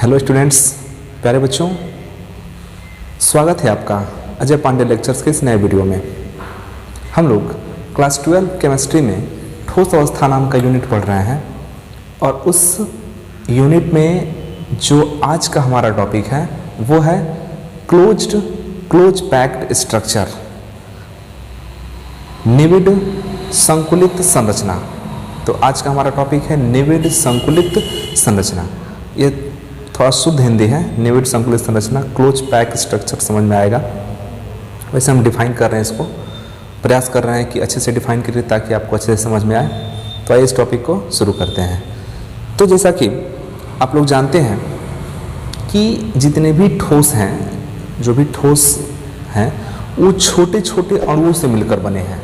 Hello students, प्यारे बच्चों, स्वागत है आपका अजय पांडे लेक्चर्स के इस नए वीडियो में। हम लोग क्लास 12 केमिस्ट्री में ठोस अवस्था नाम का यूनिट पढ़ रहे हैं और उस यूनिट में जो आज का हमारा टॉपिक है वो है क्लोज पैक्ड स्ट्रक्चर, निविड संकुलित संरचना। तो आज का हमारा टॉपिक है निविड संकुलित संरचना। ये थोड़ा शुद्ध हिंदी है, निविड संकुलित संरचना, क्लोज पैक स्ट्रक्चर समझ में आएगा। वैसे हम डिफाइन कर रहे हैं इसको, प्रयास कर रहे हैं कि अच्छे से डिफाइन करिए ताकि आपको अच्छे से समझ में आए। तो आइए इस टॉपिक को शुरू करते हैं। तो जैसा कि आप लोग जानते हैं कि जितने भी ठोस हैं, जो भी ठोस हैं वो छोटे छोटे अणुओं से मिलकर बने हैं।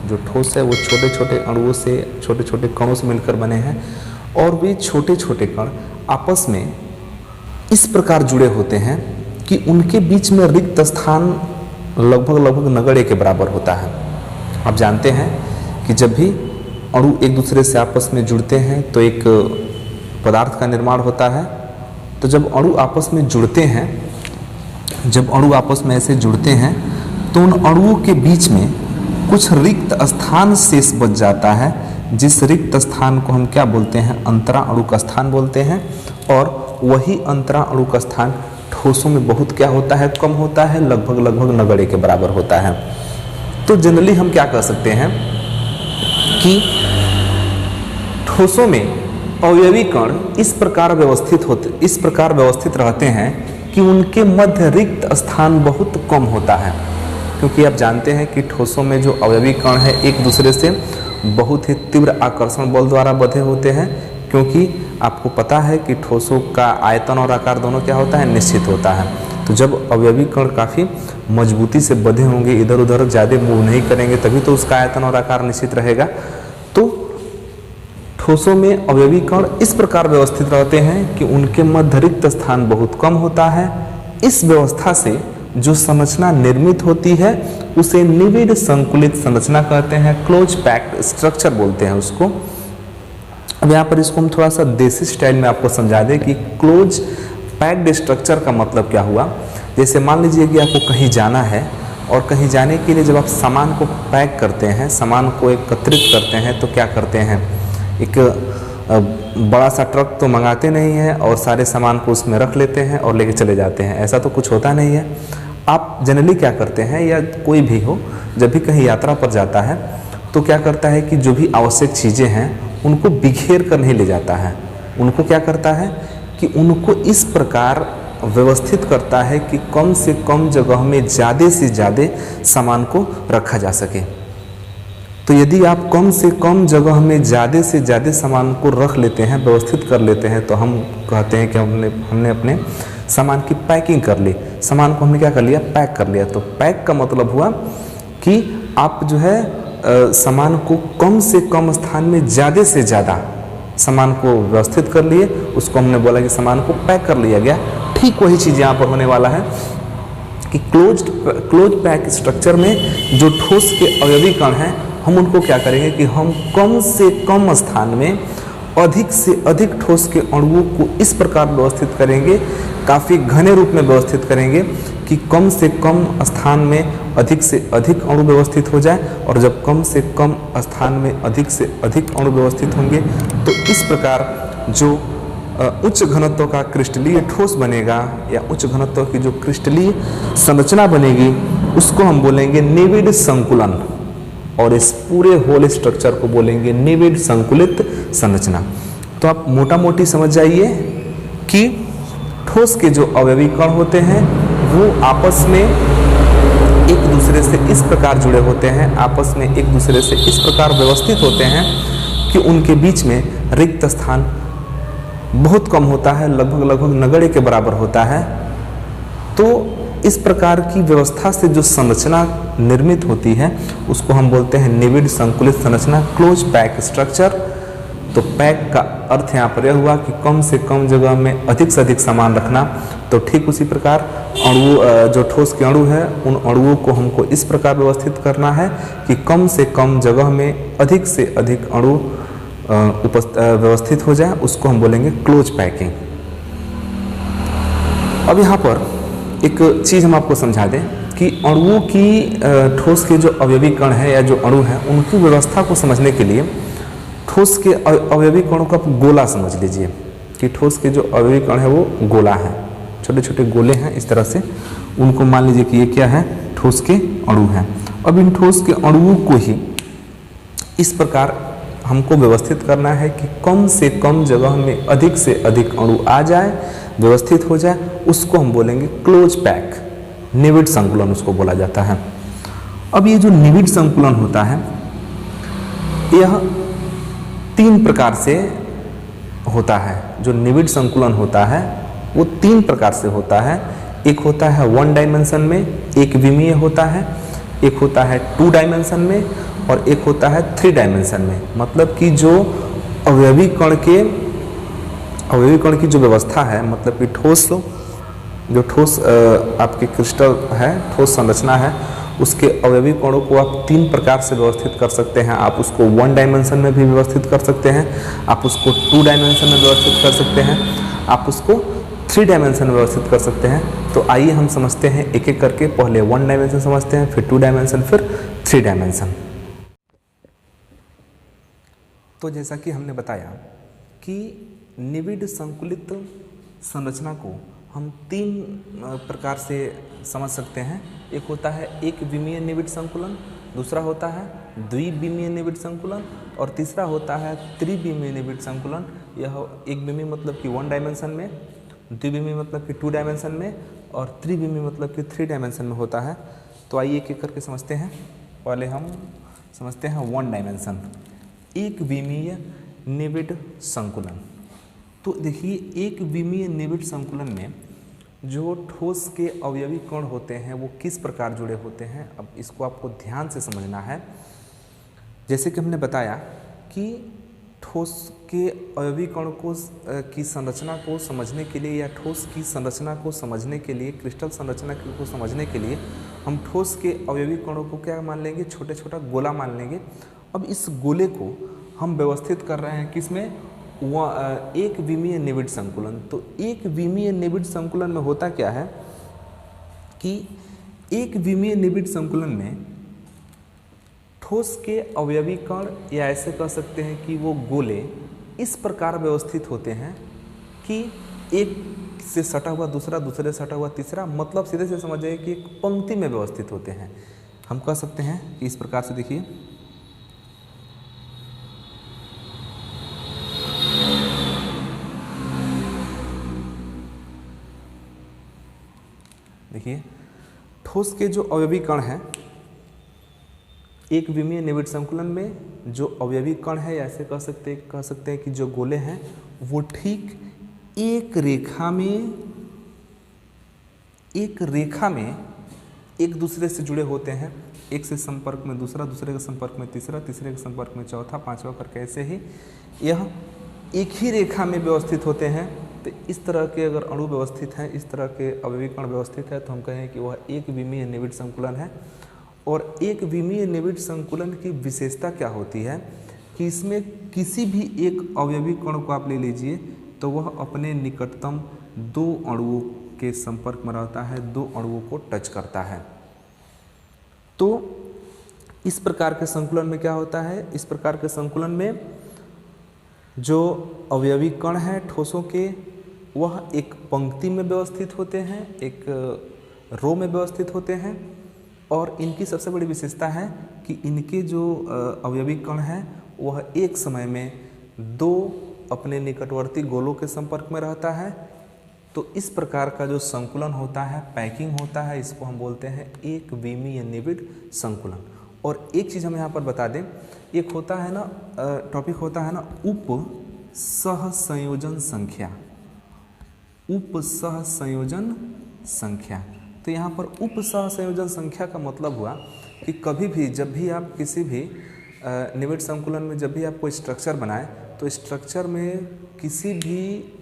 जो ठोस है वो छोटे छोटे अणुओं से, छोटे छोटे कणों से मिलकर बने हैं और वे छोटे छोटे कण आपस में इस प्रकार जुड़े होते हैं कि उनके बीच में रिक्त स्थान लगभग नगण्य के बराबर होता है। आप जानते हैं कि जब भी अणु एक दूसरे से आपस में जुड़ते हैं तो एक पदार्थ का निर्माण होता है। तो जब अणु आपस में जुड़ते हैं, जब अणु आपस में ऐसे जुड़ते हैं तो उन अणुओं के बीच में कुछ रिक्त स्थान शेष बच जाता है, जिस रिक्त स्थान को हम क्या बोलते हैं, अंतरा अणु का स्थान बोलते हैं। और वही अंतरा अणु का स्थान ठोसों में बहुत क्या होता है, कम होता है, लगभग नगण्य के बराबर होता है। तो जनरली हम क्या कह सकते हैं कि ठोसों में अवयवी कण इस प्रकार व्यवस्थित रहते हैं कि उनके मध्य रिक्त स्थान बहुत कम होता है। क्योंकि आप जानते हैं कि ठोसों में जो अवयवी कण है एक दूसरे से बहुत ही तीव्र आकर्षण बल द्वारा बंधे होते हैं। क्योंकि आपको पता है कि ठोसों का आयतन और आकार दोनों क्या होता है, निश्चित होता है। तो जब अवयवी कण काफ़ी मजबूती से बंधे होंगे, इधर उधर ज़्यादा मूव नहीं करेंगे, तभी तो उसका आयतन और आकार निश्चित रहेगा। तो ठोसों में अवयवी कण इस प्रकार व्यवस्थित रहते हैं कि उनके मध्य रिक्त स्थान बहुत कम होता है। इस व्यवस्था से जो संरचना निर्मित होती है उसे निविड संकुलित संरचना कहते हैं, क्लोज पैक्ड स्ट्रक्चर बोलते हैं उसको। अब यहाँ पर इसको हम थोड़ा सा देसी स्टाइल में आपको समझा दें कि क्लोज पैक्ड स्ट्रक्चर का मतलब क्या हुआ। जैसे मान लीजिए कि आपको कहीं जाना है और कहीं जाने के लिए जब आप सामान को पैक करते हैं, सामान को एकत्रित करते हैं, तो क्या करते हैं, एक बड़ा सा ट्रक तो मंगाते नहीं हैं और सारे सामान को उसमें रख लेते हैं और लेके चले जाते हैं। ऐसा तो कुछ होता नहीं है। आप जनरली क्या करते हैं, या कोई भी हो, जब भी कहीं यात्रा पर जाता है तो क्या करता है कि जो भी आवश्यक चीज़ें हैं उनको बिखेर कर नहीं ले जाता है। उनको क्या करता है कि उनको इस प्रकार व्यवस्थित करता है कि कम से कम जगह में ज़्यादा से ज़्यादा सामान को रखा जा सके। तो यदि आप कम से कम जगह में ज़्यादा से ज़्यादा सामान को रख लेते हैं, व्यवस्थित कर लेते हैं, तो हम कहते हैं कि हमने अपने सामान की पैकिंग कर ली। सामान को हमने क्या कर लिया, पैक कर लिया। तो पैक का मतलब हुआ कि आप जो है सामान को कम से कम स्थान में ज़्यादा से ज़्यादा सामान को व्यवस्थित कर लिए, उसको हमने बोला कि सामान को पैक कर लिया गया। ठीक वही चीज़ यहाँ पर होने वाला है कि क्लोज पैक स्ट्रक्चर में जो ठोस के अवयवी कण हैं, हम उनको क्या करेंगे कि हम कम से कम स्थान में अधिक से अधिक ठोस के अणुओं को इस प्रकार व्यवस्थित करेंगे, काफ़ी घने रूप में व्यवस्थित करेंगे कि कम से कम स्थान में अधिक से अधिक अणु व्यवस्थित हो जाए। और जब कम से कम स्थान में अधिक से अधिक अणु व्यवस्थित होंगे तो इस प्रकार जो उच्च घनत्व का क्रिस्टलीय ठोस बनेगा या उच्च घनत्व की जो क्रिस्टलीय संरचना बनेगी उसको हम बोलेंगे निविड संकुलन, और इस पूरे होल स्ट्रक्चर को बोलेंगे निविड संकुलित संरचना। तो आप मोटा मोटी समझ जाइए कि ठोस के जो अवयवी कण होते हैं वो आपस में एक दूसरे से इस प्रकार जुड़े होते हैं, आपस में एक दूसरे से इस प्रकार व्यवस्थित होते हैं कि उनके बीच में रिक्त स्थान बहुत कम होता है, लगभग नगण्य के बराबर होता है। तो इस प्रकार की व्यवस्था से जो संरचना निर्मित होती है उसको हम बोलते हैं निविड संकुलित संरचना, क्लोज पैक स्ट्रक्चर। तो पैक का अर्थ यहाँ पर यह हुआ कि कम से कम जगह में अधिक से अधिक सामान रखना। तो ठीक उसी प्रकार अणु, जो ठोस के अणु है, उन अणुओं को हमको इस प्रकार व्यवस्थित करना है कि कम से कम जगह में अधिक से अधिक अणु व्यवस्थित हो जाए, उसको हम बोलेंगे क्लोज पैकिंग। अब यहाँ पर एक चीज़ हम आपको समझा दें कि अणुओं की ठोस के जो अवयवी कण है या जो अणु हैं उनकी व्यवस्था को समझने के लिए ठोस के अवयवी कणों का आप गोला समझ लीजिए कि ठोस के जो अवयवी कण है वो गोला है, छोटे छोटे गोले हैं इस तरह से, उनको मान लीजिए कि ये क्या है, ठोस के अणु हैं। अब इन ठोस के अणुओं को ही इस प्रकार हमको व्यवस्थित करना है कि कम से कम जगह में अधिक से अधिक अणु आ जाए, व्यवस्थित हो जाए, उसको हम बोलेंगे क्लोज पैक, निविड संकुलन उसको बोला जाता है। अब ये जो निविड संकुलन होता है यह 3 प्रकार से होता है। जो निविड संकुलन होता है वो 3 प्रकार से होता है। एक होता है 1 डायमेंशन में, एक विमीय होता है, एक होता है 2 डायमेंशन में और एक होता है 3 डायमेंशन में। मतलब कि जो अवयवी कण की जो व्यवस्था है, मतलब कि ठोस आपके क्रिस्टल है, ठोस संरचना है, उसके अवयवी कणों को आप 3 प्रकार से व्यवस्थित कर सकते हैं। आप उसको 1 डायमेंशन में भी व्यवस्थित कर सकते हैं, आप उसको 2 डायमेंशन में व्यवस्थित कर सकते हैं, आप उसको 3 डायमेंशन में व्यवस्थित कर सकते हैं। तो आइए हम समझते हैं एक एक करके। पहले 1 डायमेंशन समझते हैं, फिर 2 डायमेंशन, फिर 3 डायमेंशन। तो जैसा कि हमने बताया कि निविड संकुलित संरचना को हम 3 प्रकार से समझ सकते हैं। एक होता है एक विमीय निविड संकुलन, दूसरा होता है द्विविमीय निविड संकुलन और तीसरा होता है त्रिविमीय निविड संकुलन। यह एक विमीय मतलब कि 1 डायमेंशन में, द्विविमीय मतलब कि 2 डायमेंशन में और त्रिविमीय मतलब कि 3 डायमेंशन में होता है। तो आइए एक एक करके समझते हैं। पहले हम समझते हैं 1 डायमेंशन, एक विमीय निविड संकुलन। तो देखिए एक विमीय निविड संकुलन में जो ठोस के अवयवी कण होते हैं वो किस प्रकार जुड़े होते हैं, अब इसको आपको ध्यान से समझना है। जैसे कि हमने बताया कि ठोस के अवयवी कण को की संरचना को समझने के लिए या ठोस की संरचना को समझने के लिए, क्रिस्टल संरचना को समझने के लिए हम ठोस के अवयवी कणों को क्या मान लेंगे, छोटे छोटा गोला मान लेंगे। अब इस गोले को हम व्यवस्थित कर रहे हैं किसमें, एक विमीय निविड संकुलन। तो एक विमीय निविड संकुलन में होता क्या है कि एक विमीय निविड संकुलन में ठोस के अवयवी कण या ऐसे कह सकते हैं कि वो गोले इस प्रकार व्यवस्थित होते हैं कि एक से सटा हुआ दूसरा, दूसरे से सटा हुआ तीसरा, मतलब सीधे से समझ जाइए कि एक पंक्ति में व्यवस्थित होते हैं। हम कह सकते हैं कि इस प्रकार से देखिए, ठोस के जो अवयवी कण हैं एक विमीय निविड संकुलन में जो अवयवी कण है, ऐसे कह सकते हैं कि जो गोले हैं वो ठीक एक रेखा में एक दूसरे से जुड़े होते हैं। एक से संपर्क में दूसरा, दूसरे के संपर्क में तीसरा, तीसरे के संपर्क में चौथा, पांचवा करके ऐसे ही यह एक ही रेखा में व्यवस्थित होते हैं। तो इस तरह के अगर अणु व्यवस्थित हैं, इस तरह के अवयवी कण व्यवस्थित है तो हम कहें कि वह एक विमीय निविड संकुलन है। और एक विमीय निविड संकुलन की विशेषता क्या होती है कि इसमें किसी भी एक अवयवी कण को आप ले लीजिए तो वह अपने निकटतम 2 अणुओं के संपर्क में रहता है, 2 अणुओं को टच करता है। तो इस प्रकार के संकुलन में क्या होता है, इस प्रकार के संकुलन में जो अवयवी कण हैं ठोसों के वह एक पंक्ति में व्यवस्थित होते हैं, एक रो में व्यवस्थित होते हैं। और इनकी सबसे बड़ी विशेषता है कि इनके जो अवयवी कण हैं वह एक समय में 2 अपने निकटवर्ती गोलों के संपर्क में रहता है। तो इस प्रकार का जो संकुलन होता है, पैकिंग होता है, इसको हम बोलते हैं एक विमीय निविड संकुलन। और एक चीज़ हम यहाँ पर बता दें, एक होता है ना टॉपिक होता है ना उप सहसंयोजन संख्या, उप सहसंयोजन संख्या। तो यहाँ पर उप सहसंयोजन संख्या का मतलब हुआ कि कभी भी जब भी आप किसी भी निविड संकुलन में जब भी आप कोई स्ट्रक्चर बनाए तो स्ट्रक्चर में किसी भी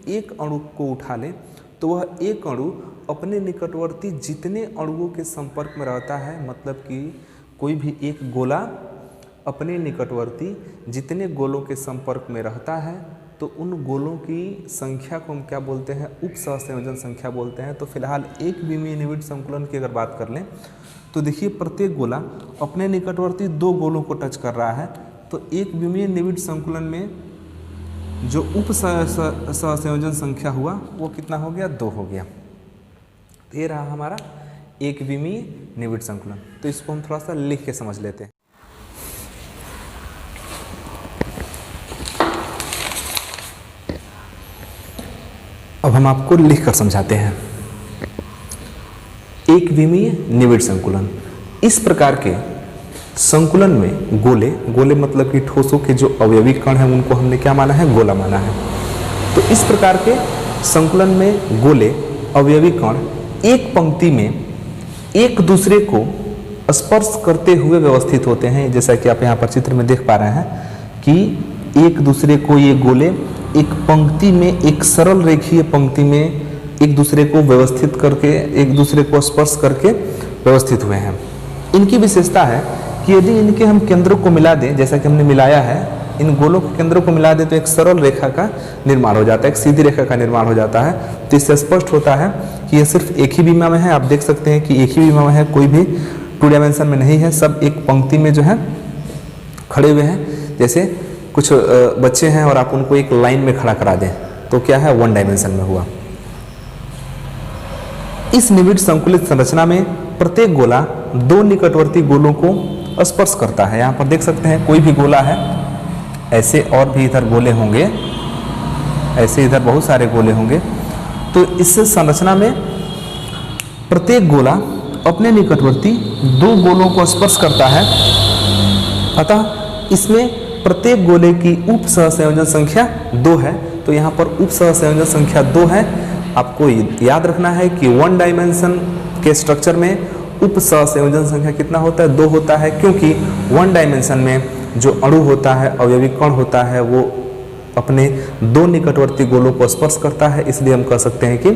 एक अणु को उठा लें तो वह एक अणु अपने निकटवर्ती जितने अणुओं के संपर्क में रहता है, मतलब कि कोई भी एक गोला अपने निकटवर्ती जितने गोलों के संपर्क में रहता है तो तो उन गोलों की संख्या को हम क्या बोलते हैं, उप सहसंयोजन संख्या बोलते हैं। तो फिलहाल एक विमीय निविड़ संकुलन की अगर बात कर लें तो देखिए प्रत्येक गोला अपने निकटवर्ती दो गोलों को टच कर रहा है। तो एक विमीय निविड़ संकुलन में जो उप सहसंयोजन संख्या हुआ वो कितना हो गया, 2 हो गया। ये रहा हमारा एक विमीय निविड़ संकुलन। तो इसको हम थोड़ा सा लिख के समझ लेते हैं। अब हम आपको लिख कर समझाते हैं। एक विमीय निविड़ संकुलन, इस प्रकार के संकुलन में गोले, गोले मतलब कि ठोसों के जो अवयवी कण हैं उनको हमने क्या माना है, गोला माना है। तो इस प्रकार के संकुलन में गोले अवयवी कण एक पंक्ति में एक दूसरे को स्पर्श करते हुए व्यवस्थित होते हैं। जैसा कि आप यहाँ पर चित्र में देख पा रहे हैं कि एक दूसरे को ये गोले एक पंक्ति में, एक सरल रेखीय पंक्ति में एक दूसरे को व्यवस्थित करके, एक दूसरे को स्पर्श करके व्यवस्थित हुए हैं। इनकी विशेषता है कि यदि इनके हम केंद्रों को मिला दें, जैसा कि हमने मिलाया है, इन गोलों के केंद्रों को मिला दें तो एक सरल रेखा का निर्माण हो जाता है, एक सीधी रेखा का निर्माण हो जाता है। तो इससे स्पष्ट होता है कि यह सिर्फ एक ही विमा में है। आप देख सकते हैं कि एक ही विमा में है, कोई भी 2 डायमेंशन में नहीं है, सब एक पंक्ति में जो है खड़े हुए हैं। जैसे कुछ बच्चे हैं और आप उनको एक लाइन में खड़ा करा दें तो क्या है, 1 डायमेंशन में हुआ। इस निविड़ संकुलित संरचना में प्रत्येक गोला 2 निकटवर्ती गोलों को स्पर्श करता है। यहाँ पर देख सकते हैं कोई भी गोला है, ऐसे और भी इधर गोले होंगे, ऐसे इधर बहुत सारे गोले होंगे। तो इस संरचना में प्रत्येक गोला अपने निकटवर्ती 2 गोलों को स्पर्श करता है। अतः इसमें प्रत्येक गोले की उप सहसंयोजन संख्या 2 है। तो यहाँ पर उप सहसंयोजन संख्या 2 है। आपको याद रखना है कि 1 डायमेंशन के स्ट्रक्चर में उप सहसंयोजन संख्या कितना होता है, 2 होता है, क्योंकि 1 डायमेंशन में जो अणु होता है, अवयवी कण होता है, वो अपने 2 निकटवर्ती गोलों को स्पर्श करता है। इसलिए हम कह सकते हैं कि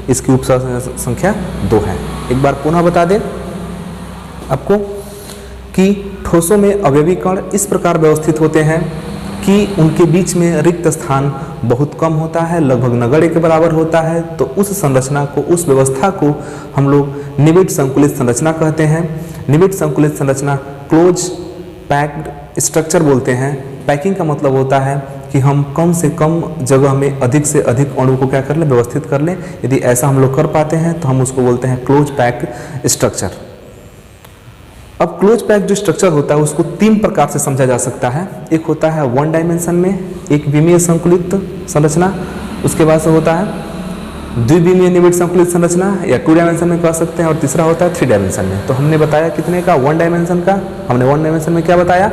इसकी उप सहसंयोजन संख्या 2 है। एक बार पुनः बता दें आपको कि ठोसों में अवयवी कण इस प्रकार व्यवस्थित होते हैं कि उनके बीच में रिक्त स्थान बहुत कम होता है, लगभग नगण्य के बराबर होता है। तो उस संरचना को, उस व्यवस्था को हम लोग निविड़ संकुलित संरचना कहते हैं। निविड़ संकुलित संरचना क्लोज पैक्ड स्ट्रक्चर बोलते हैं। पैकिंग का मतलब होता है कि हम कम से कम जगह में अधिक से अधिक अणु को क्या कर लें, व्यवस्थित कर लें। यदि ऐसा हम लोग कर पाते हैं तो हम उसको बोलते हैं क्लोज पैक्ड स्ट्रक्चर। अब क्लोज पैक जो स्ट्रक्चर होता है उसको 3 प्रकार से समझा जा सकता है। एक होता है 1 डायमेंशन में एक विमीय संकुलित संरचना, उसके बाद से होता है द्विविमीय निविड़ संकुलित संरचना या 2 डायमेंशन में कह सकते हैं, और तीसरा होता है 3 डायमेंशन में। तो हमने बताया कितने का, 1 डायमेंशन का। हमने 1 डायमेंशन में क्या बताया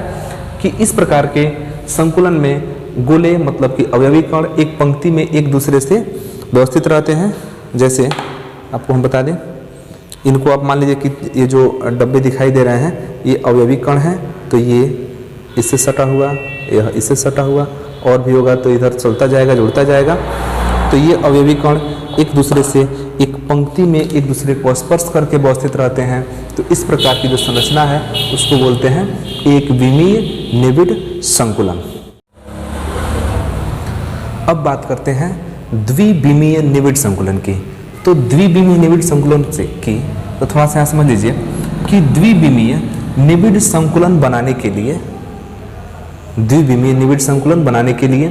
कि इस प्रकार के संकुलन में गोले मतलब कि अवयवी कण एक पंक्ति में एक दूसरे से व्यवस्थित रहते हैं। जैसे आपको हम बता दें, इनको आप मान लीजिए कि ये जो डब्बे दिखाई दे रहे हैं ये अवयवी कण हैं। तो ये इससे सटा हुआ, यह इससे सटा हुआ, और भी होगा तो इधर चलता जाएगा, जुड़ता जाएगा। तो ये अवयवी कण एक दूसरे से एक पंक्ति में एक दूसरे को स्पर्श करके व्यवस्थित रहते हैं। तो इस प्रकार की जो संरचना है उसको बोलते हैं एक विमीय निविड़ संकुलन। अब बात करते हैं द्विविमीय निविड़ संकुलन की। तो द्विविमीय निविड़ संकुलन से की तो थोड़ा सा समझ लीजिए कि द्विविमीय निविड़ संकुलन बनाने के लिए, द्विविमीय निविड़ संकुलन बनाने के लिए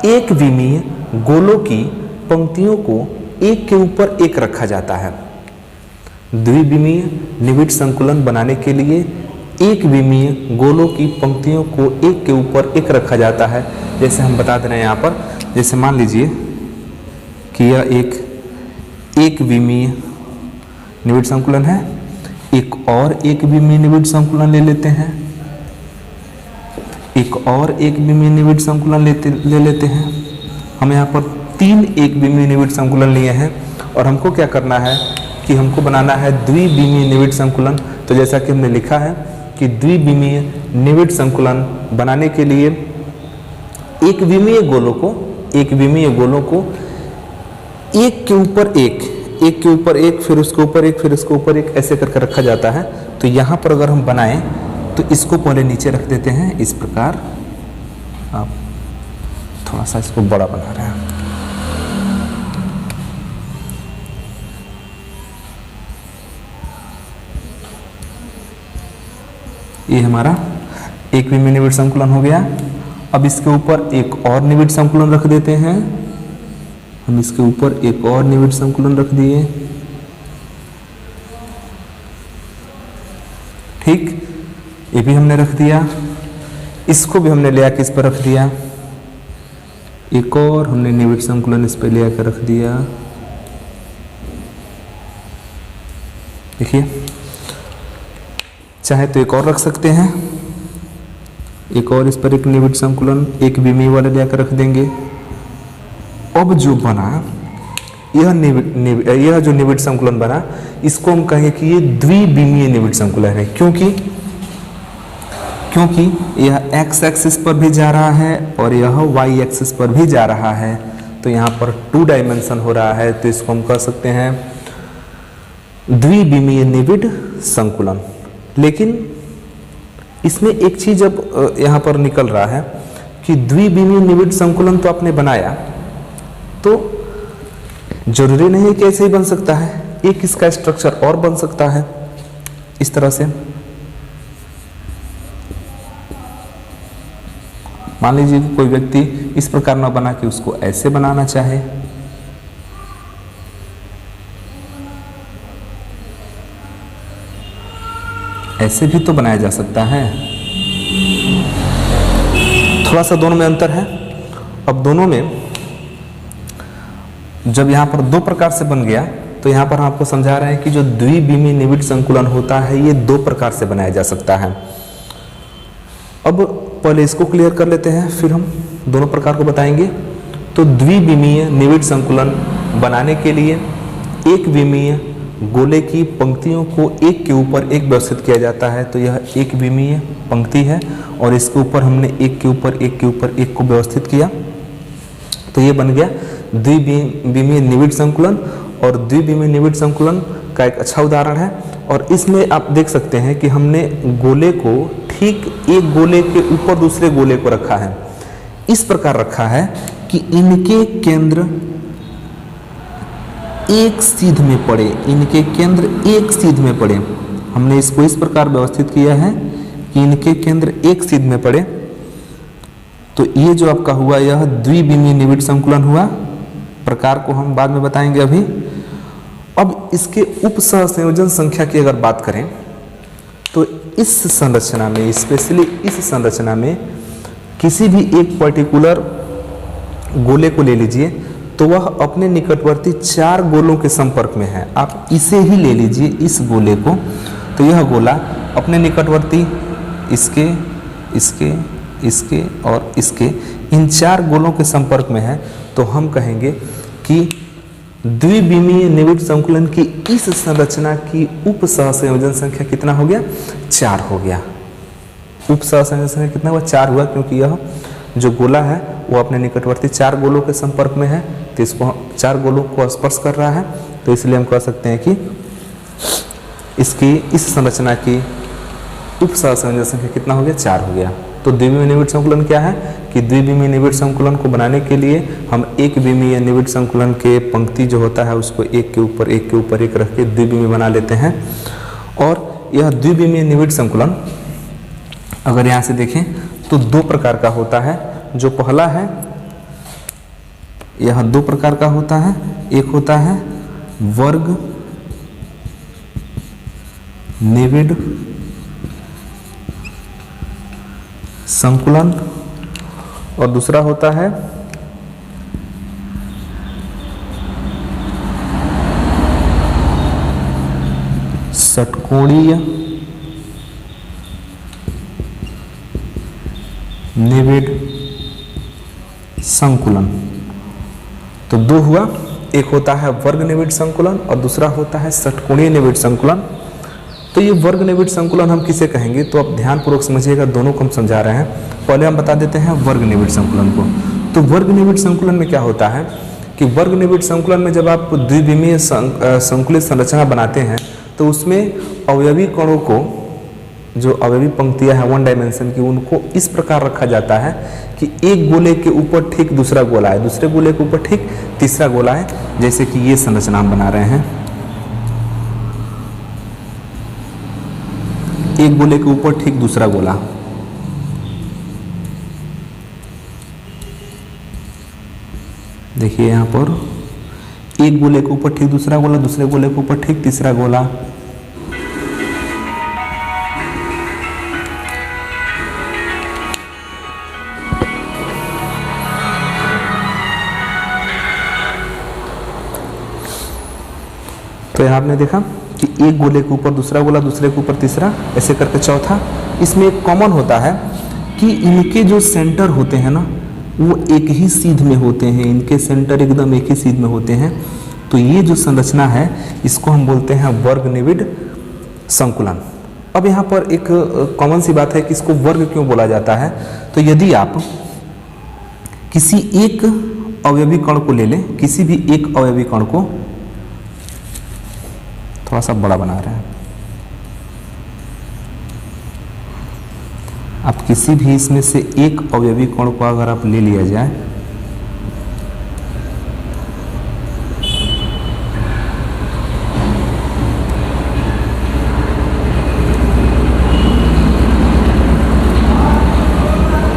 एक विमीय गोलों की पंक्तियों को एक के ऊपर एक रखा जाता है। द्विविमीय निविड़ संकुलन बनाने के लिए एक विमीय गोलों की पंक्तियों को एक के ऊपर एक रखा जाता है। जैसे हम बता दे रहे हैं यहाँ पर, जैसे मान लीजिए कि यह एक विमीय निविड़ संकुलन है, एक और एक विमीय निविड़ संकुलन ले लेते हैं, एक और एक विमीय निविड़ संकुलन ले लेते हैं। हम यहाँ पर 3 एक विमीय निविड़ संकुलन लिए हैं और हमको क्या करना है कि हमको बनाना है द्विविमीय निविड़ संकुलन। तो जैसा कि हमने लिखा है कि द्विविमीय निविड़ संकुलन बनाने के लिए एक विमीय गोलों को एक के ऊपर एक, एक के ऊपर एक, फिर उसके ऊपर एक, फिर उसके ऊपर एक, ऐसे करके रखा जाता है। तो यहाँ पर अगर हम बनाएं तो इसको पहले नीचे रख देते हैं इस प्रकार आप। थोड़ा सा इसको बड़ा बना रहे हैं। ये हमारा एक विमीय निविड़ संकुलन हो गया। अब इसके ऊपर एक और निविड़ संकुलन रख देते हैं। हम इसके ऊपर एक और निविड़ संकुलन रख दिए। ठीक, ये भी हमने रख दिया। इसको भी हमने ले आके इस पर रख दिया। एक और हमने निविड़ संकुलन इस पर ले आकर रख दिया। देखिए, चाहे तो एक और रख सकते हैं। एक और इस पर एक निविड़ संकुलन एक विमीय वाले ले आकर रख देंगे। अब जो बना यह जो निविड़ संकुलन बना, इसको हम कहेंगे कि ये द्विविमीय निविड़ संकुलन है। क्योंकि यह x एक्सिस पर भी जा रहा है और यह y एक्सिस पर भी जा रहा है, तो यहाँ पर 2 डायमेंशन हो रहा है, तो इसको हम कह सकते हैं द्विविमीय निविड़ संकुलन। लेकिन इसमें एक चीज अब यहाँ पर निकल रहा है कि द्विविमीय निविड़ संकुलन तो आपने बनाया, तो जरूरी नहीं कि ऐसे ही बन सकता है, एक इसका स्ट्रक्चर और बन सकता है इस तरह से। मान लीजिए कि कोई व्यक्ति इस प्रकार ना बना के उसको ऐसे बनाना चाहे, ऐसे भी तो बनाया जा सकता है। थोड़ा सा दोनों में अंतर है। अब दोनों में जब यहाँ पर 2 प्रकार से बन गया, तो यहाँ पर हम आपको समझा रहे हैं कि जो द्विविमीय निविड़ संकुलन होता है ये 2 प्रकार से बनाया जा सकता है। अब पहले इसको क्लियर कर लेते हैं, फिर हम दोनों प्रकार को बताएंगे। तो द्विविमीय निविड़ संकुलन बनाने के लिए एक विमीय गोले की पंक्तियों को एक के ऊपर एक व्यवस्थित किया जाता है। तो यह एक विमीय पंक्ति है और इसके ऊपर हमने एक के ऊपर एक के ऊपर एक को व्यवस्थित किया, तो ये बन गया द्विविमीय निविड़ संकुलन। और द्विविमीय निविड़ संकुलन का एक अच्छा उदाहरण है। और इसमें आप देख सकते हैं कि हमने गोले को ठीक एक गोले के ऊपर दूसरे गोले को रखा है, इस प्रकार रखा है कि इनके केंद्र एक सीध में पड़े, इनके केंद्र एक सीध में पड़े। हमने इसको इस प्रकार व्यवस्थित किया है कि इनके केंद्र एक सीध में पड़े। तो ये जो आपका हुआ यह द्विविमीय निविड़ संकुलन हुआ। प्रकार को हम बाद में बताएंगे अभी। अब इसके उप सहसंयोजन संख्या की अगर बात करें तो इस संरचना में, स्पेशली इस संरचना में किसी भी एक पर्टिकुलर गोले को ले लीजिए, तो वह अपने निकटवर्ती 4 गोलों के संपर्क में है। आप इसे ही ले लीजिए, इस गोले को, तो यह गोला अपने निकटवर्ती इसके, इसके, इसके और इसके इन 4 गोलों के संपर्क में है। तो हम कहेंगे कि द्विविमीय निविड़ संकुलन की इस संरचना की उप सहसंयोजन संख्या कितना हो गया? 4 हो गया। उप सहसंयोजन संख्या कितना हुआ? 4 हुआ, क्योंकि यह जो गोला है वो अपने निकटवर्ती 4 गोलों के संपर्क में है, तो इसको 4 गोलों को स्पर्श कर रहा है। तो इसलिए हम कह सकते हैं कि इसकी इस संरचना की उप सहसंयोजन संख्या कितना हो गया? 4 हो गया। तो द्विविमीय निविड़ संकुलन क्या है कि द्विविमीय निविड़ संकुलन को बनाने के लिए हम एक विमीय निविड़ संकुलन के पंक्ति जो होता है उसको एक के ऊपर एक के ऊपर एक रख के द्विविमीय बना लेते हैं। और यह द्विविमीय निविड़ संकुलन अगर यहाँ से देखें तो 2 प्रकार का होता है। जो पहला है यह 2 प्रकार का होता है। एक होता है वर्ग निविड़ संकुलन और दूसरा होता है षटकोणीय निविड़ संकुलन। तो 2 हुआ, एक होता है वर्ग निविड़ संकुलन और दूसरा होता है षटकोणीय निविड़ संकुलन। तो ये वर्ग निविड़ संकुलन हम किसे कहेंगे? तो आप ध्यानपूर्वक समझिएगा, दोनों को हम समझा रहे हैं। पहले हम बता देते हैं वर्ग निविड़ संकुलन को। तो वर्ग निविड़ संकुलन में क्या होता है कि वर्ग निविड़ संकुलन में जब आप द्विविमीय संकुलित संरचना बनाते हैं तो उसमें अवयवी कणों को जो अवयवी पंक्तियां हैं वन डायमेंशन की, उनको इस प्रकार रखा जाता है कि एक गोले के ऊपर ठीक दूसरा गोला है, दूसरे गोले के ऊपर ठीक तीसरा गोला है। जैसे कि ये संरचना हम बना रहे हैं, एक गोले के ऊपर ठीक दूसरा गोला, देखिए यहाँ पर एक गोले के ऊपर ठीक दूसरा गोला, दूसरे गोले के ऊपर ठीक तीसरा गोला। तो यहाँ आपने देखा कि एक गोले के ऊपर दूसरा गोला, दूसरे के ऊपर तीसरा, ऐसे करके चौथा। इसमें एक कॉमन होता है कि इनके जो सेंटर होते हैं ना वो एक ही सीध में होते हैं, इनके सेंटर एकदम एक ही सीध में होते हैं। तो ये जो संरचना है इसको हम बोलते हैं वर्ग निविड संकुलन। अब यहाँ पर एक कॉमन सी बात है कि इसको वर्ग क्यों बोला जाता है। तो यदि आप किसी एक अवयवी कण को ले लें, किसी भी एक अवयवी कण को, थोड़ा सा बड़ा बना रहे हैं, आप किसी भी इसमें से एक अवयवी कण को अगर आप ले लिया जाए,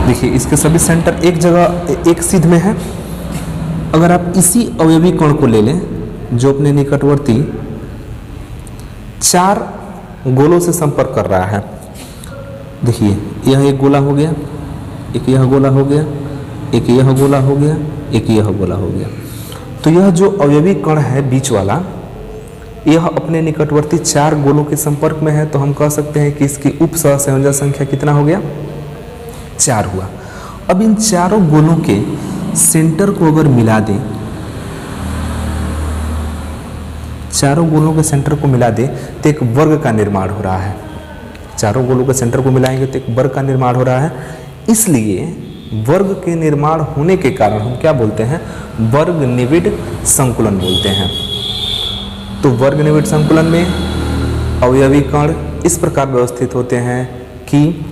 देखिए इसके सभी सेंटर एक जगह एक सीध में है। अगर आप इसी अवयवी कण को ले लें जो अपने निकटवर्ती चार गोलों से संपर्क कर रहा है, देखिए यह एक गोला हो गया, एक यह गोला हो गया, एक यह गोला हो गया, एक यह गोला हो गया। तो यह जो अवयवी कण है बीच वाला, यह अपने निकटवर्ती चार गोलों के संपर्क में है। तो हम कह सकते हैं कि इसकी उप सहसंयोजक संख्या कितना हो गया, 4 हुआ। अब इन चारों गोलों के सेंटर को अगर मिला दें, चारों गोलों के सेंटर को मिला दे तो एक वर्ग का निर्माण हो रहा है। चारों गोलों के सेंटर को मिलाएंगे तो एक वर्ग का निर्माण हो रहा है। इसलिए वर्ग के निर्माण होने के कारण हम क्या बोलते हैं, वर्ग निविड संकुलन बोलते हैं। तो वर्ग निविड संकुलन में अवयवी कण इस प्रकार व्यवस्थित होते हैं कि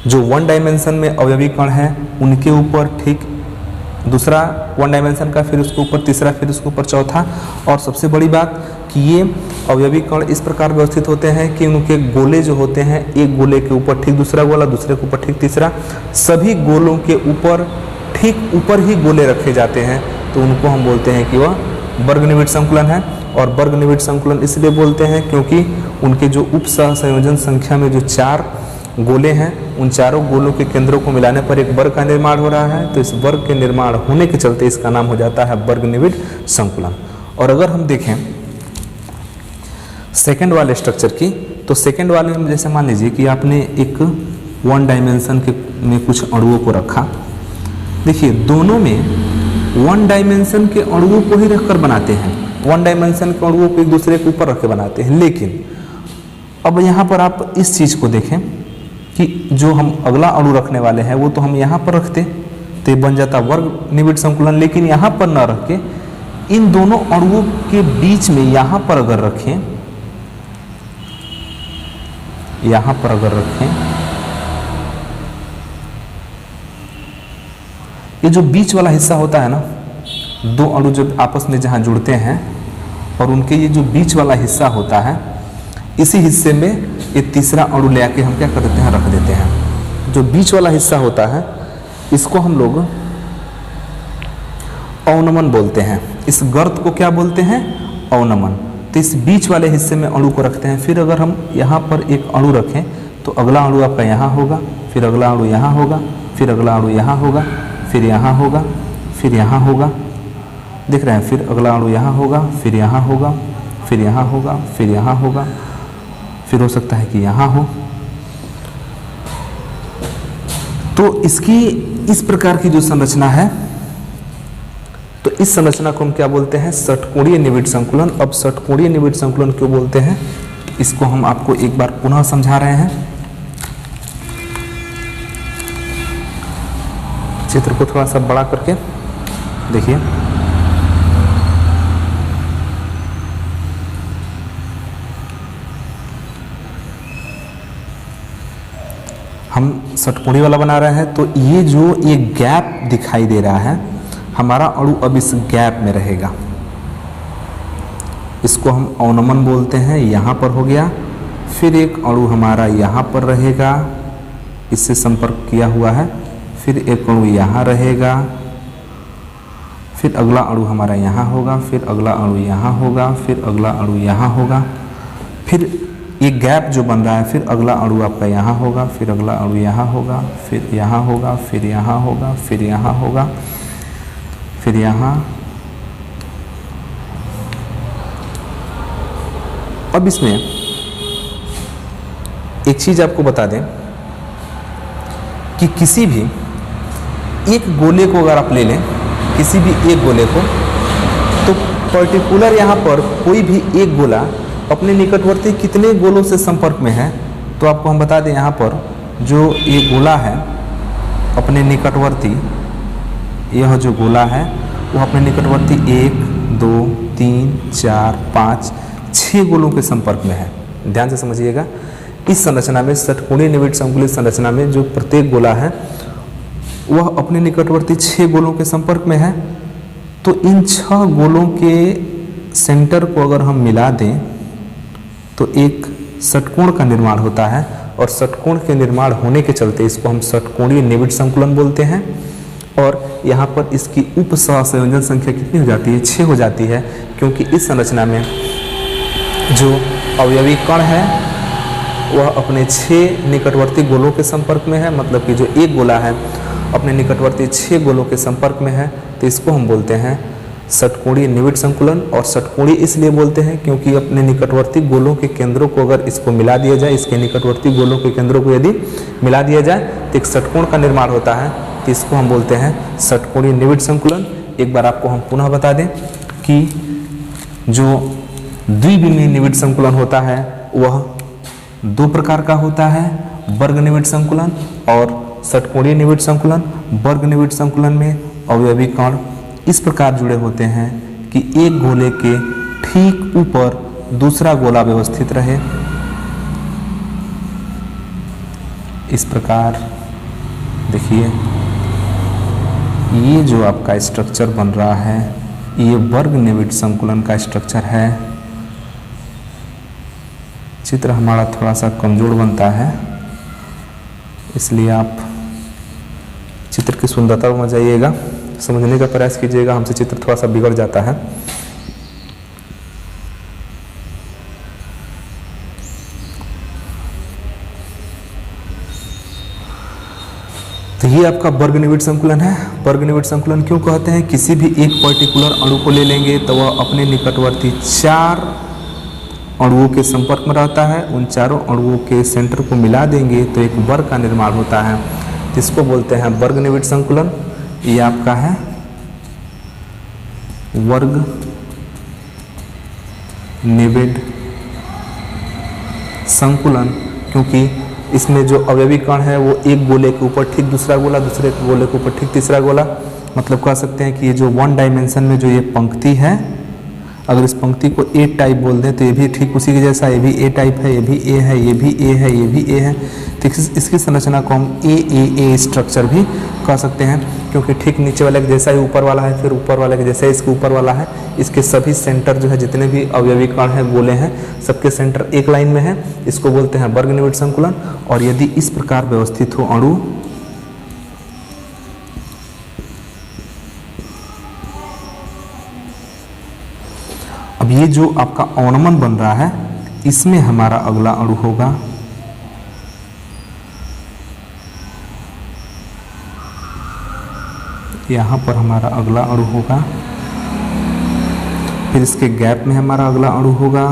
जो वन डायमेंशन में अवयवी कण है उनके ऊपर ठीक दूसरा वन डायमेंशन का, फिर उसके ऊपर तीसरा, फिर उसके ऊपर चौथा। और सबसे बड़ी बात कि ये अवयवी कण इस प्रकार व्यवस्थित होते हैं कि उनके गोले जो होते हैं, एक गोले के ऊपर ठीक दूसरा गोला, दूसरे के ऊपर ठीक तीसरा, सभी गोलों के ऊपर ठीक ऊपर ही गोले रखे जाते हैं। तो उनको हम बोलते हैं कि वह वर्ग निविड संकुलन है। और वर्ग निविड संकुलन इसलिए बोलते हैं क्योंकि उनके जो उप सहसंयोजन संख्या में जो 4 गोले हैं, उन चारों गोलों के केंद्रों को मिलाने पर एक वर्ग का निर्माण हो रहा है। तो इस वर्ग के निर्माण होने के चलते इसका नाम हो जाता है वर्ग निविड संकुलन। और अगर हम देखें सेकंड वाले स्ट्रक्चर की, तो सेकंड वाले में जैसे मान लीजिए कि आपने एक वन डायमेंशन के में कुछ अणुओं को रखा। देखिए दोनों में वन डायमेंशन के अणुओं को ही रखकर बनाते हैं, वन डायमेंशन के अणुओं को एक दूसरे के ऊपर रख के बनाते हैं। लेकिन अब यहाँ पर आप इस चीज़ को देखें कि जो हम अगला अणु रखने वाले हैं वो तो हम यहाँ पर रखते तो ये बन जाता वर्ग निविड संकुलन। लेकिन यहाँ पर न रख के इन दोनों अणुओं के बीच में यहाँ पर अगर रखें, यहाँ पर अगर रखें, ये जो बीच वाला हिस्सा होता है ना, दो अणु जब आपस में जहाँ जुड़ते हैं और उनके ये जो बीच वाला हिस्सा होता है, इसी हिस्से में ये तीसरा अणु ले आके हम क्या कर देते हैं, रख देते हैं। जो बीच वाला हिस्सा होता है इसको हम लोग अवनमन बोलते हैं। इस गर्त को क्या बोलते हैं, अवनमन। तो इस बीच वाले हिस्से में अणु को रखते हैं। फिर अगर हम यहाँ पर एक अणु रखें तो अगला अणु आपका यहाँ होगा, फिर अगला अणु यहाँ होगा, फिर अगला अणु यहाँ होगा, फिर यहाँ होगा, फिर यहाँ होगा, दिख रहे हैं, फिर अगला अणु यहाँ होगा, फिर यहाँ होगा, फिर यहाँ होगा, फिर यहाँ होगा, फिर हो सकता है कि यहाँ हो। तो इसकी इस प्रकार की जो संरचना है, तो इस संरचना को हम क्या बोलते हैं, षटकोणीय निविड संकुलन। अब षटकोणीय निविड संकुलन क्यों बोलते हैं, इसको हम आपको एक बार पुनः समझा रहे हैं। चित्र को थोड़ा सा बड़ा करके देखिए। हम षटकोणीय वाला बना रहे हैं, तो ये जो एक गैप दिखाई दे रहा है हमारा अणु अब इस गैप में रहेगा। इसको हम अवनमन बोलते हैं। यहाँ पर हो गया, फिर एक अणु हमारा यहाँ पर रहेगा, इससे संपर्क किया हुआ है, फिर एक अणु यहाँ रहेगा, फिर अगला अणु हमारा यहाँ होगा, फिर अगला अणु यहाँ होगा, फिर अगला अणु यहाँ होगा, फिर ये गैप जो बन रहा है, फिर अगला अणु आपका यहाँ होगा, फिर अगला अणु यहाँ होगा, फिर यहाँ होगा, फिर यहाँ होगा, फिर यहाँ होगा, फिर यहाँ। अब इसमें एक चीज आपको बता दें कि किसी भी एक गोले को अगर आप ले लें, किसी भी एक गोले को, तो पर्टिकुलर यहाँ पर कोई भी एक गोला अपने निकटवर्ती कितने गोलों से संपर्क में है, तो आपको हम बता दें यहाँ पर जो ये गोला है अपने निकटवर्ती, यह जो गोला है वो अपने निकटवर्ती 1 2 3 4 5 6 गोलों के संपर्क में है। ध्यान से समझिएगा, इस संरचना में षटकोणीय निविड़ संकुलित संरचना में जो प्रत्येक गोला है वह अपने निकटवर्ती 6 गोलों के संपर्क में है। तो इन 6 गोलों के सेंटर को अगर हम मिला दें तो एक षटकोण का निर्माण होता है, और षटकोण के निर्माण होने के चलते इसको हम षटकोणीय निविड़ संकुलन बोलते हैं। और यहाँ पर इसकी उप सहसंयोजन संख्या कितनी हो जाती है? 6 हो जाती है, क्योंकि इस संरचना में जो अवयवी कण है वह अपने 6 निकटवर्ती गोलों के संपर्क में है, मतलब कि जो एक गोला है अपने निकटवर्ती 6 गोलों के संपर्क में है, तो इसको हम बोलते हैं षटकोणीय निविड़ संकुलन। और षटकोणीय इसलिए बोलते हैं क्योंकि अपने निकटवर्ती गोलों के केंद्रों को अगर इसको मिला दिया जाए, इसके निकटवर्ती गोलों के केंद्रों को यदि मिला दिया जाए तो एक षटकोण का निर्माण होता है, तो इसको हम बोलते हैं षटकोणीय निविड़ संकुलन। एक बार आपको हम पुनः बता दें कि जो द्विविमीय निविड़ संकुलन होता है वह 2 प्रकार का होता है, वर्ग निविड़ संकुलन और षटकोणीय निविड़ संकुलन। वर्ग निविड़ संकुलन में अवयवी कण इस प्रकार जुड़े होते हैं कि एक गोले के ठीक ऊपर दूसरा गोला व्यवस्थित रहे। इस प्रकार देखिए, ये जो आपका स्ट्रक्चर बन रहा है ये वर्ग निविड़ संकुलन का स्ट्रक्चर है। चित्र हमारा थोड़ा सा कमजोर बनता है, इसलिए आप चित्र की सुंदरता में जाइएगा, समझने का प्रयास कीजिएगा, हमसे चित्र थोड़ा सा बिगड़ जाता है। तो ये आपका वर्ग निविड़ संकुलन है। वर्ग निविड़ संकुलन क्यों कहते हैं? किसी भी एक पर्टिकुलर अणु को ले लेंगे तो वह अपने निकटवर्ती 4 अणुओं के संपर्क में रहता है, उन चारों अणुओं के सेंटर को मिला देंगे तो एक वर्ग का निर्माण होता है, जिसको बोलते हैं वर्ग निविड़ संकुलन। ये आपका है वर्ग निविड़ संकुलन, क्योंकि इसमें जो अवयवी कण है वो एक गोले के ऊपर ठीक दूसरा गोला, दूसरे गोले के ऊपर ठीक तीसरा गोला, मतलब कह सकते हैं कि ये जो 1 डायमेंशन में जो ये पंक्ति है, अगर इस पंक्ति को ए टाइप बोल दें तो ये भी ठीक उसी के जैसा, ये भी ए टाइप है, ये भी ए है, ये भी ए है, ये भी ए है। तो इसकी संरचना को हम ए स्ट्रक्चर भी कह सकते हैं, क्योंकि ठीक नीचे वाले के जैसा ही ऊपर वाला है, फिर ऊपर वाले के जैसा ही इसके ऊपर वाला है। इसके सभी सेंटर जो है, जितने भी अवयवी कण हैं, गोले हैं, सबके सेंटर एक लाइन में है। इसको बोलते हैं वर्ग निविड़ संकुलन। और यदि इस प्रकार व्यवस्थित हो अणु, अब ये जो आपका अवनमन बन रहा है इसमें हमारा अगला अणु होगा यहाँ पर हमारा अगला अणु होगा, फिर इसके गैप में हमारा अगला अणु होगा,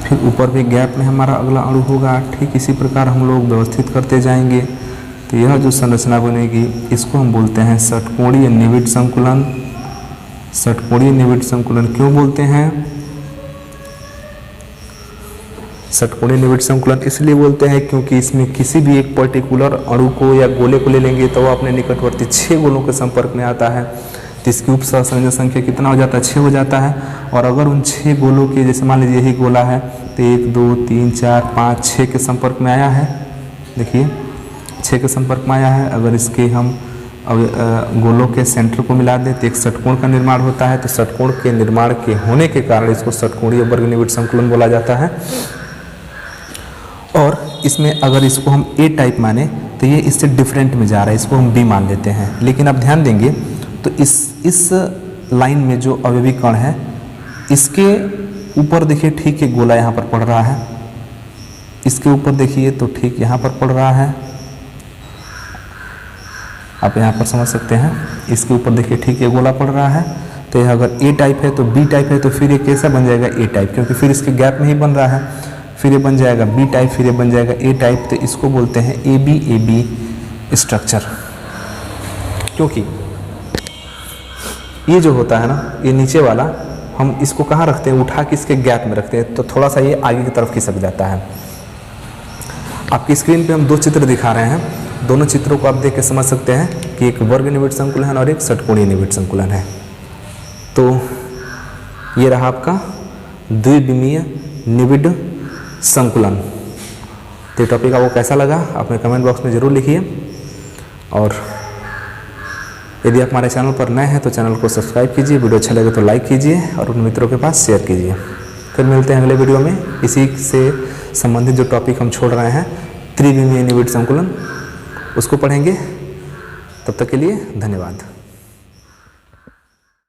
फिर ऊपर भी गैप में हमारा अगला अणु होगा। ठीक इसी प्रकार हम लोग व्यवस्थित करते जाएंगे तो यह जो संरचना बनेगी इसको हम बोलते हैं षटकोणीय निविड़ संकुलन। षटकोणीय निविड़ संकुलन क्यों बोलते हैं? षटकोणीय निविड़ संकुलन इसलिए बोलते हैं क्योंकि इसमें किसी भी एक पर्टिकुलर अणु को या गोले को ले लेंगे तो वह अपने निकटवर्ती 6 गोलों के संपर्क में आता है। तो इसकी उप सहसंयोजक संख्या कितना हो जाता है, 6 हो जाता है। और अगर उन 6 गोलों के, जैसे मान लीजिए यही गोला है, तो 1 2 3 4 5 6 के संपर्क में आया है, देखिए 6 के संपर्क में आया है। अगर इसके हम गोलों के सेंटर को मिला दें तो एक षटकोण का निर्माण होता है। तो षटकोण के निर्माण के होने के कारण इसको षटकोणीय वर्गनिविड संकुलन बोला जाता है। और इसमें अगर इसको हम ए टाइप माने तो ये इससे डिफरेंट में जा रहा है, इसको हम बी मान लेते हैं। लेकिन आप ध्यान देंगे तो इस लाइन में जो अवयवी कण है, इसके ऊपर देखिए ठीक एक गोला यहाँ पर पड़ रहा है, इसके ऊपर देखिए तो ठीक यहाँ पर पड़ रहा है, आप यहाँ पर समझ सकते हैं। इसके ऊपर देखिए ठीक ये गोला पड़ रहा है। तो यह अगर ए टाइप है तो बी टाइप है, तो फिर ये कैसा बन जाएगा, ए टाइप, क्योंकि फिर इसके गैप में ही बन रहा है। फिर ये बन जाएगा बी टाइप, फिर ये बन जाएगा ए टाइप। तो इसको बोलते हैं ए बी स्ट्रक्चर। क्योंकि ये जो होता है ना, ये नीचे वाला हम इसको कहाँ रखते हैं, उठा के इसके गैप में रखते हैं, तो थोड़ा सा ये आगे की तरफ खिसक जाता है। आपकी स्क्रीन पे हम 2 चित्र दिखा रहे हैं। दोनों चित्रों को आप देख के समझ सकते हैं कि एक वर्ग निविड संकुलन और एक षटकोणीय निविड संकुलन है। तो ये रहा आपका द्विविमीय निविड संकुलन। तो ये टॉपिक आपको कैसा लगा आप हमें कमेंट बॉक्स में ज़रूर लिखिए। और यदि आप हमारे चैनल पर नए हैं तो चैनल को सब्सक्राइब कीजिए, वीडियो अच्छा लगे तो लाइक कीजिए और उन मित्रों के पास शेयर कीजिए। फिर मिलते हैं अगले वीडियो में। इसी से संबंधित जो टॉपिक हम छोड़ रहे हैं, त्रिविमीय निविड संकुलन, उसको पढ़ेंगे। तब तक के लिए धन्यवाद।